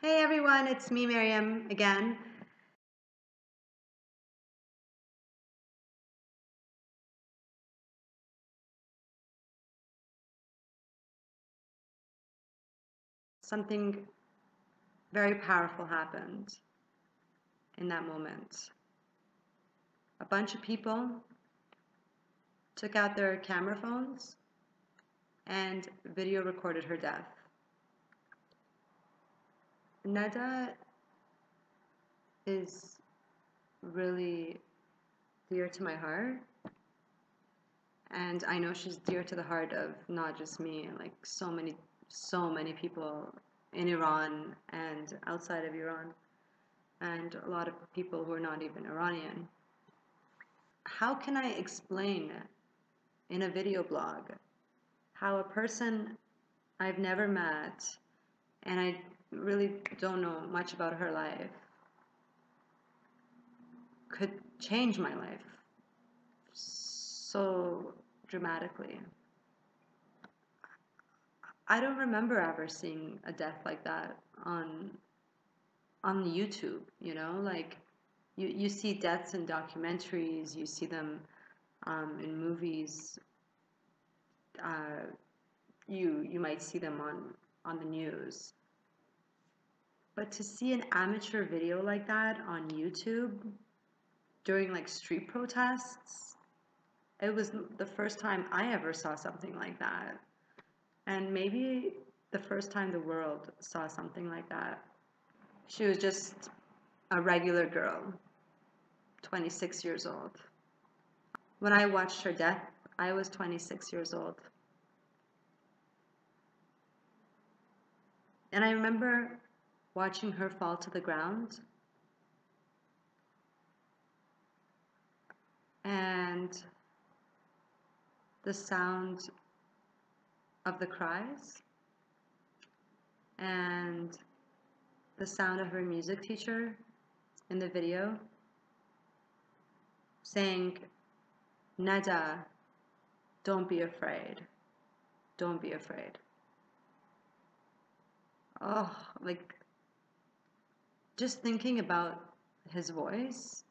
Hey everyone, it's me, Miriam, again. Something very powerful happened in that moment. A bunch of people took out their camera phones and video recorded her death. Neda is really dear to my heart, and I know she's dear to the heart of not just me, like so many people in Iran and outside of Iran, and a lot of people who are not even Iranian. How can I explain in a video blog how a person I've never met and I really don't know much about her life could change my life so dramatically? I don't remember ever seeing a death like that on YouTube, like you see deaths in documentaries, you see them in movies, uh, you might see them on the news. But to see an amateur video like that on YouTube during like street protests, it was the first time I ever saw something like that. And maybe the first time the world saw something like that. She was just a regular girl, 26 years old. When I watched her death, I was 26 years old. And I remember watching her fall to the ground and the sound of the cries and the sound of her music teacher in the video saying, "Neda, don't be afraid. Don't be afraid." Oh, like just thinking about his voice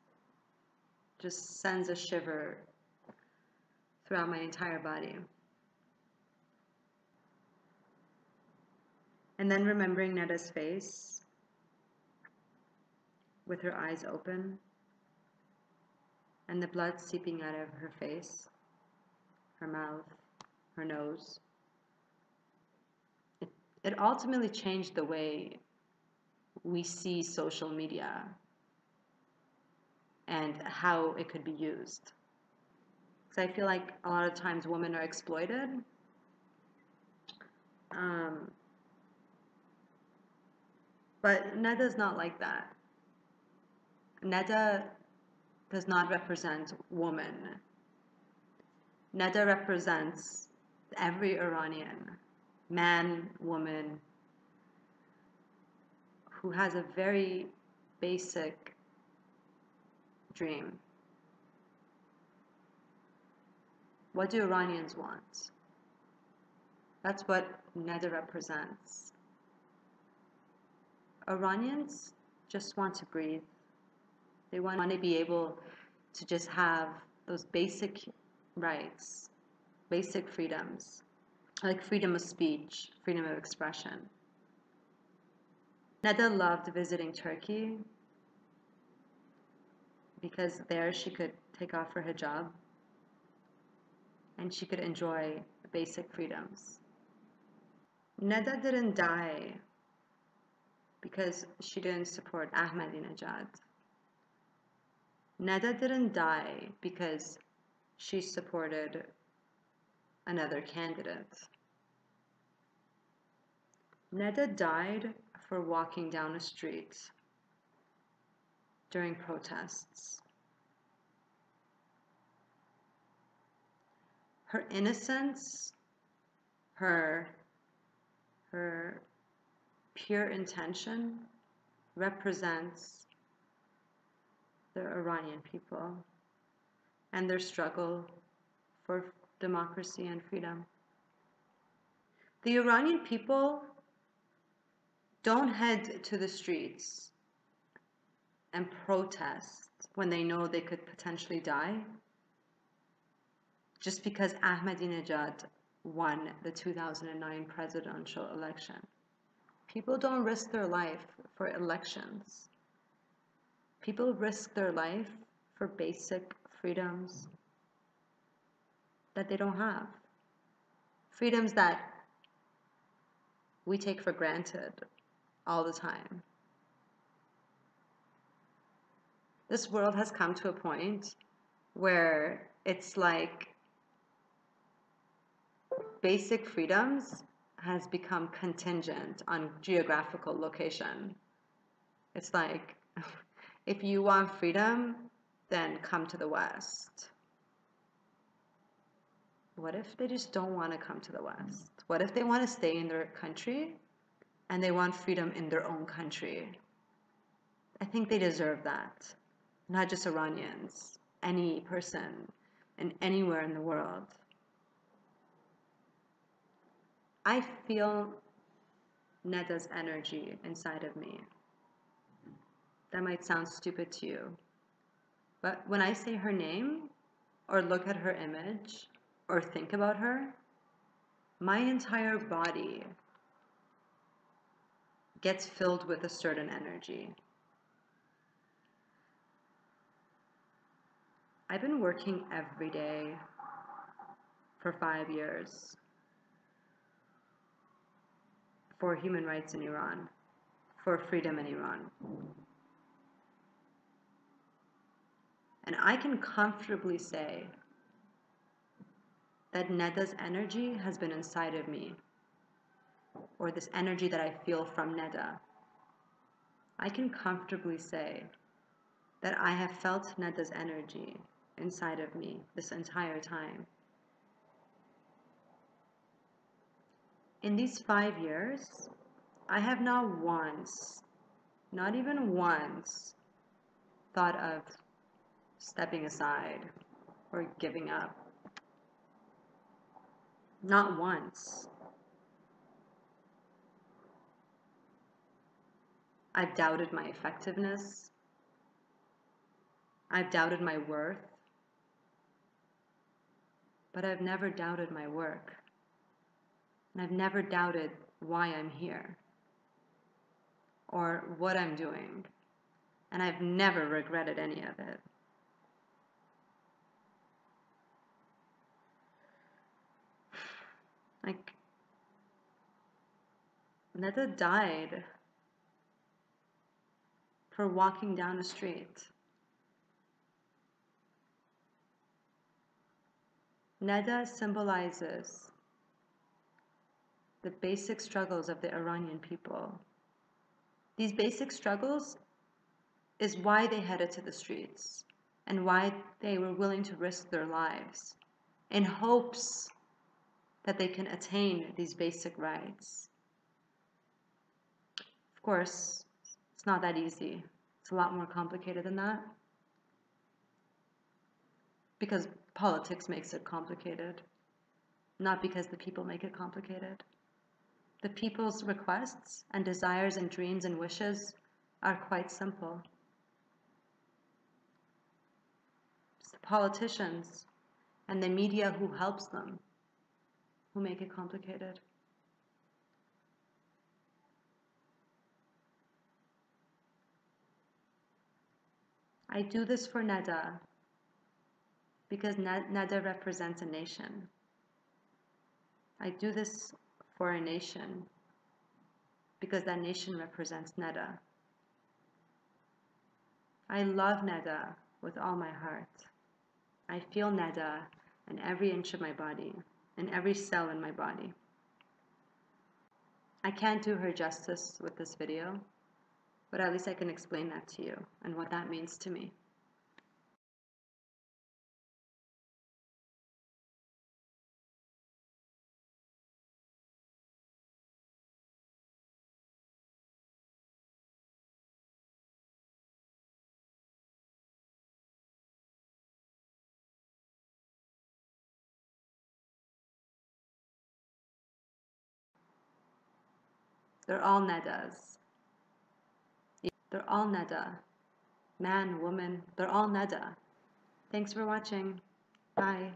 just sends a shiver throughout my entire body. And then remembering Neda's face with her eyes open and the blood seeping out of her face, her mouth, her nose. It ultimately changed the way we see social media and how it could be used. Because I feel like a lot of times women are exploited. Um, but Neda's not like that. Neda does not represent woman. Neda represents every Iranian, man, woman, who has a very basic dream. What do Iranians want? That's what Neda represents. Iranians just want to breathe. They want to be able to just have those basic rights, basic freedoms, like freedom of speech, freedom of expression. Neda loved visiting Turkey because there she could take off her hijab and she could enjoy basic freedoms. Neda didn't die because she didn't support Ahmadinejad. Neda didn't die because she supported another candidate. Neda died for walking down a street during protests. Her innocence, her pure intention represents the Iranian people and their struggle for democracy and freedom. The Iranian people don't head to the streets and protest when they know they could potentially die just because Ahmadinejad won the 2009 presidential election. People don't risk their life for elections. People risk their life for basic freedoms that they don't have. Freedoms that we take for granted all the time. This world has come to a point where it's like basic freedoms has become contingent on geographical location. It's like, if you want freedom, then come to the West. What if they just don't want to come to the West? What if they want to stay in their country and they want freedom in their own country? I think they deserve that. Not just Iranians, any person and anywhere in the world. I feel Neda's energy inside of me. That might sound stupid to you, but when I say her name, or look at her image, or think about her, my entire body gets filled with a certain energy. I've been working every day for 5 years for human rights in Iran, for freedom in Iran. And I can comfortably say that Neda's energy has been inside of me, or this energy that I feel from Neda. I can comfortably say that I have felt Neda's energy inside of me this entire time. In these 5 years, I have not once, not even once, thought of stepping aside or giving up. Not once. I've doubted my effectiveness. I've doubted my worth. But I've never doubted my work. And I've never doubted why I'm here or what I'm doing. And I've never regretted any of it. Like, Neda died for walking down a street. Neda symbolizes the basic struggles of the Iranian people. These basic struggles is why they headed to the streets and why they were willing to risk their lives in hopes that they can attain these basic rights. Of course, it's not that easy. It's a lot more complicated than that, because politics makes it complicated, not because the people make it complicated. The people's requests and desires and dreams and wishes are quite simple. It's the politicians and the media who helps them who make it complicated. I do this for Neda because Neda represents a nation. I do this for a nation because that nation represents Neda. I love Neda with all my heart. I feel Neda in every inch of my body, in every cell in my body. I can't do her justice with this video, but at least I can explain that to you and what that means to me. They're all Nedas. They're all Neda. Man, woman, they're all Neda. Thanks for watching. Bye.